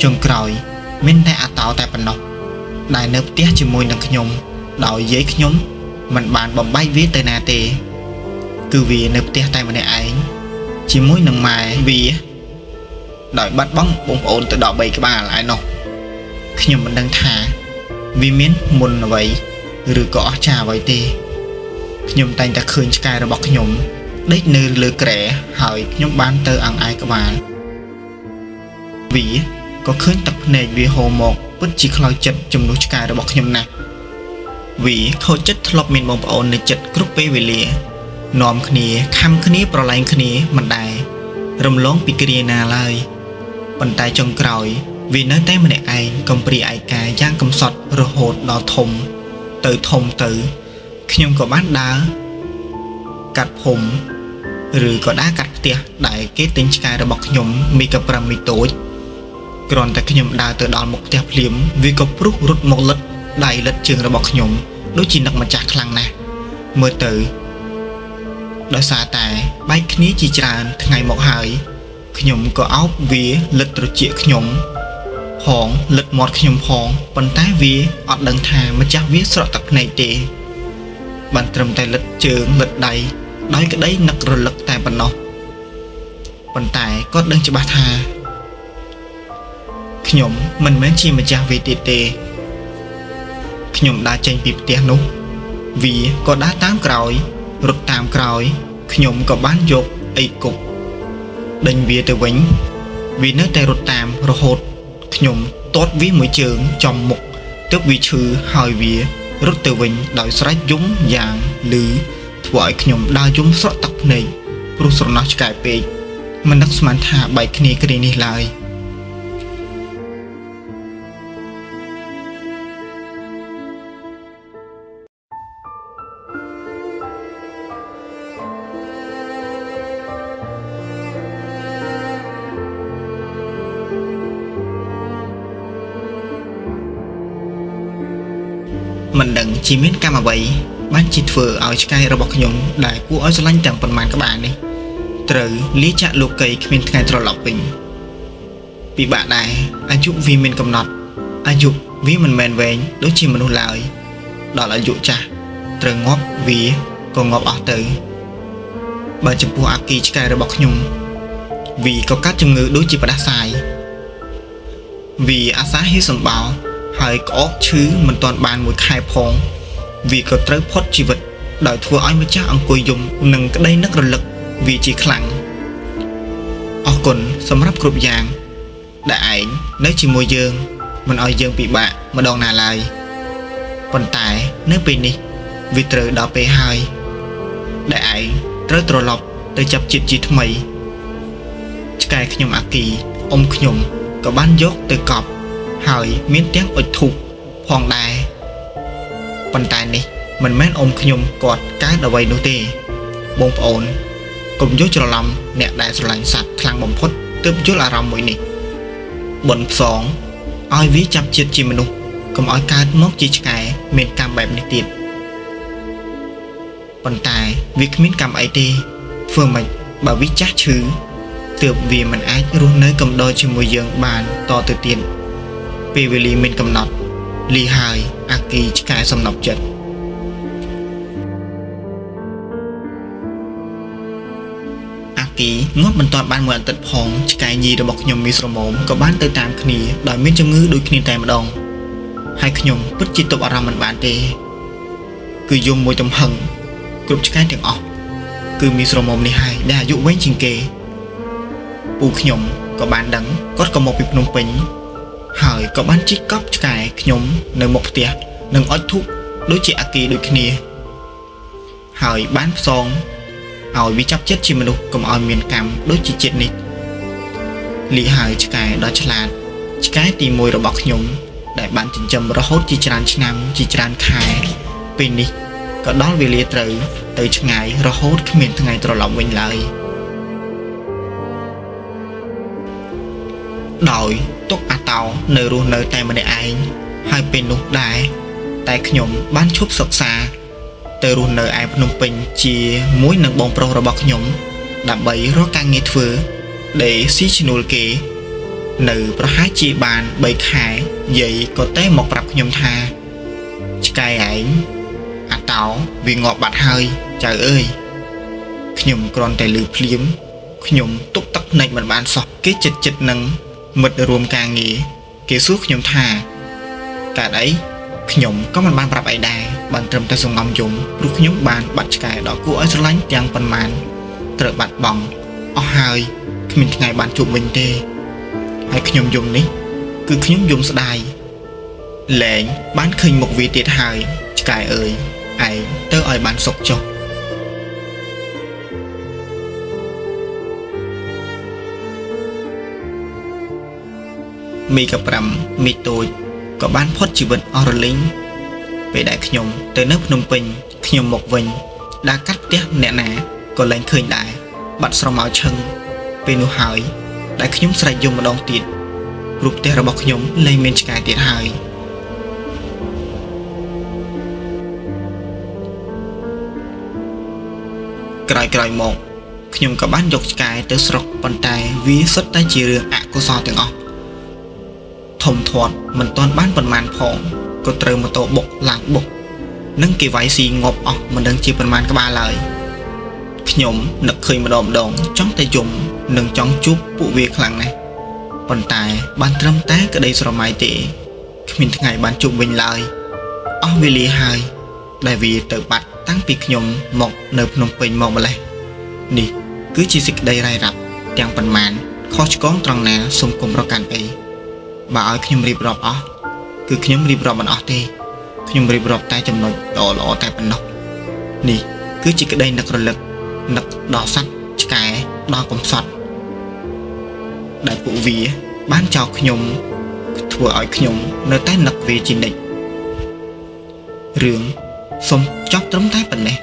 ចុងក្រោយមានតែអាតោតែប៉ុណ្ណោះដែលនៅផ្ទះជាមួយនឹងខ្ញុំដោយយាយខ្ញុំមិនបានបំបែកវាទៅណាទេគឺវានៅផ្ទះតែម្នាក់ឯងជាមួយនឹងម៉ែវាដោយបាត់បង់បងប្អូនទៅដល់3ក្បាលឯណោះខ្ញុំមិនដឹងថាវាមានមុនអ្វីឬក៏អស្ចារ្យអ្វីទេខ្ញុំតែងតែឃើញឆ្កែរបស់ខ្ញុំដេកនៅលើគ្រែហើយខ្ញុំបានទៅអង្អែក្បាលវាក៏ឃើញទឹកភ្នែកវាហូរមកពិតជាខ្លោចចិត្តជំនួសឆ្កែរបស់ខ្ញុំណាស់វាខូចចិត្តធ្លាប់មានបងប្អូននៅចិត្តគ្រប់ពេលវេលានាំគ្នាខំគ្នាប្រឡែងគ្នាមិនដែររំលងពីគ្រាណាឡើយប៉ុន្តែចុងក្រោយវានៅតែម្នាក់ឯងកំព្រាឯកាយ៉ាងកំសត់រហូតដល់ធំទៅខ្ញុំក៏បានដើរកាត់ភូមិឬក៏ដើរកាត់ផ្ទះដែលគេទិញឆ្កែរបស់ខ្ញុំមីកា5មីតូចគ្រាន់តែខ្ញុំដើរទៅដល់មុខផ្ទះភ្លាមវាក៏ព្រុសរត់មកលិតដៃលិតជើងរបស់ខ្ញុំដូចជានឹកម្ចាស់ខ្លាំងណាស់មើលទៅដោយសារតែបែកគ្នាជាច្រើនថ្ងៃមកហើយខ្ញុំក៏អោបវាលិតត្រចៀកខ្ញុំផងលិតមាត់ខ្ញុំផងប៉ុន្តែវាអត់ដឹងថាម្ចាស់វាស្រក់ទឹកភ្នែកទេបានត្រឹមតែលិតជើងលិតដៃដោយក្តីនឹករលឹកតែប៉ុណ្ណោះប៉ុន្តែគាត់ដឹងច្បាស់ថាខ្ញុំមិនមែនជាម្ចាស់វាទៀតទេខ្ញុំដើរចេញពីផ្ទះនោះវាក៏ដើរតាមក្រោយរត់តាមក្រោយខ្ញុំក៏បានយកអីគប់ដេញវាទៅវិញវានៅតែរត់តាមរហូតខ្ញុំទាត់វាមួយជើងចំមុខទើបវាឈឺហើយវារត់ទៅវិញដោយស្រែកយំយ៉ាងលឺធ្វើឲ្យខ្ញុំដើរយំស្រក់ទឹកភ្នែកព្រោះស្រណោះឆ្កែពេកមិននឹកស្មានថាបែកគ្នាគ្រានេះឡើយមិនដឹងជាមានកម្មអ្វីបានជាធ្វើឲ្យឆ្កែរបស់ខ្ញុំដែលគួរឲ្យស្រឡាញ់ទាំងប៉ុន្មានក្បាលនេះត្រូវលាចាកលោកីគ្មានថ្ងៃត្រឡប់វិញពិបាកដែរអាយុវាមានកំណត់អាយុវាមិនមែនវែងដូចជាមនុស្សឡើយដល់អាយុចាស់ត្រូវងាប់វាក៏ងាប់អស់ទៅបើចំពោះអាគីឆ្កែរបស់ខ្ញុំវាក៏កាត់ជំងឺដូចជាផ្ដាសាយវាអាសាហេសម្បោហើយក្អកឈឺមិនទាន់បានមួយខែផងវាក៏ត្រូវផុតជីវិតដោយធ្វើឲ្យម្ចាស់អង្គុយយំនឹងក្តីនឹករលឹកវាជាខ្លាំងអរគុណសម្រាប់គ្រប់យ៉ាងដែលឯងនៅជាមួយយើងមិនឲ្យយើងពិបាកម្ដងណាឡើយប៉ុន្តែនៅពេលនេះវាត្រូវដល់ពេលហើយដែលឯងត្រូវត្រឡប់ទៅចាប់ជាតិជាថ្មីឆ្កែខ្ញុំអាគីអ៊ំខ្ញុំក៏បានយកទៅកប់ហើយមានទាំងអុជធូបផងដែរប៉ុន្តែនេះមិនមែនអ៊ំខ្ញុំគាត់កើតអ្វីនោះទេបងប្អូនកុំយល់ច្រឡំអ្នកដែលស្រឡាញ់សត្វខ្លាំងបំផុតទើបយល់អារម្មណ៍មួយនេះបនផ្សងឲ្យវាចាប់ជាតិជាមនុស្សកុំឲ្យកើតមកជាឆ្កែមានកម្មបែបនេះទៀតប៉ុន្តែវាគ្មានកម្មអីទេធ្វើម៉េចបើវាចាស់ឈឺ ទើបវាមិនអាចរស់នៅកំដរជាមួយយើងបានតទៅទៀតពេលវេលាមានកំណត់លីហើយអាគីឆ្កែសំណប់ចិត្តអាគីងាប់មិនទាន់បានមួយអាទិត្យផងឆ្កែញីរបស់ខ្ញុំមីស្រមុំក៏បានទៅតាមគ្នាដោយមានជំងឺដូចគ្នាតែម្ដងហើយខ្ញុំពិតជាទប់អារម្មណ៍មិនបានទេគឺយំមួយទំហឹងគ្រប់ឆ្កែទាំងអស់គឺមីស្រមុំនេះហើយដែលអាយុវែងជាងគេពូខ្ញុំក៏បានដឹងគាត់ក៏មកពីភ្នំពេញហើយក៏បានជីកកប់ឆ្កែខ្ញុំនៅមុខផ្ទះនិងអុជធូបដូចជាអាគីដូចគ្នាហើយបានផ្សងឲ្យវាចាប់ចិត្តជាមនុស្សកុំឲ្យមានកម្មដូចជាចិត្តនេះលីហើយឆ្កែដ៏ឆ្លាតឆ្កែទី1របស់ខ្ញុំដែលបានចិញ្ចឹមរហូតជាច្រើនឆ្នាំជាច្រើនខែពេលនេះក៏ដល់វេលាត្រូវទៅឆ្ងាយរហូតគ្មានថ្ងៃត្រឡប់វិញឡើយដោយទុកអាតោនៅរស់នៅតែម្នាក់ឯងហើយពេលនោះដែរតែខ្ញុំបានឈប់សិក្សាទៅរស់នៅឯភ្នំពេញជាមួយនឹងបងប្រុសរបស់ខ្ញុំដើម្បីរកការងារធ្វើដែលស៊ីឈ្នួលគេនៅប្រហែលជាបាន3ខែយាយក៏តែមកប្រាប់ខ្ញុំថាឆ្កែឯងអាតោវាងាប់បាត់ហើយចៅអើយខ្ញុំគ្រាន់តែឮភ្លាមខ្ញុំទុកទឹកភ្នែកមិនបានសោះគេចិត្តនឹងមិត្តរួមការងារគេសួរខ្ញុំថាកើតអីខ្ញុំក៏មិនបានប្រាប់អីដែរបានត្រឹមតែសង្ងំយំព្រោះខ្ញុំបានបាត់ឆ្កែដ៏គួរឲ្យស្រឡាញ់ទាំងប៉ុន្មានត្រូវបាត់បង់អស់ហើយគ្មានថ្ងៃបានជួបវិញទេហើយខ្ញុំយំនេះគឺខ្ញុំយំស្ដាយលែងបានឃើញមុខវាទៀតហើយឆ្កែអើយឯងទៅឲ្យបានសុខចុះមីកប្រាំមីតូចក៏បានផុតជីវិតអស់រលីងពេលដែលខ្ញុំទៅនៅភ្នំពេញខ្ញុំមកវិញដើរកាត់ផ្ទះអ្នកណាក៏លែងឃើញដែរបាត់ស្រមោលឈឹងពេលនោះហើយដែលខ្ញុំស្រែកយំម្ដងទៀតរូបផ្ទះរបស់ខ្ញុំលែងមានឆ្កែទៀតហើយក្រោយមកខ្ញុំក៏បានយកឆ្កែទៅស្រុកប៉ុន្តែវាសុទ្ធតែជារឿងអកុសលទាំងអស់ធំធាត់មិនទាន់បានប៉ុន្មានផងក៏ត្រូវម៉ូតូបុកឡើងបុកនិងគេវាយស៊ីងាប់អស់មិនដឹងជាប៉ុន្មានក្បាលឡើយខ្ញុំនឹកឃើញម្ដងចង់តែយំនិងចង់ជួបពួកវាខ្លាំងណាស់ប៉ុន្តែបានត្រឹមតែក្តីស្រមៃទេគ្មានថ្ងៃបានជួបវិញឡើយអស់វេលាហើយដែលវាទៅបាត់តាំងពីខ្ញុំមកនៅភ្នំពេញមកម្លេះនេះគឺជាសេចក្តីរាយរាប់ទាំងប៉ុន្មានខុសឆ្គងត្រង់ណាសូមកុំប្រកាន់អីបើឲ្យខ្ញុំរៀបរាប់អស់គឺខ្ញុំរៀបរាប់មិនអស់ទេខ្ញុំរៀបរាប់តែចំណុចល្អតែប៉ុណ្ណោះនេះគឺជាក្តីនឹករលឹកនឹកដល់សត្វឆ្កែដល់កំសត់ដែលពួកវាបានចោលខ្ញុំធ្វើឲ្យខ្ញុំនៅតែនឹកវាជានិច្ចរឿងសូមចប់ត្រឹមតែប៉ុណ្ណេះ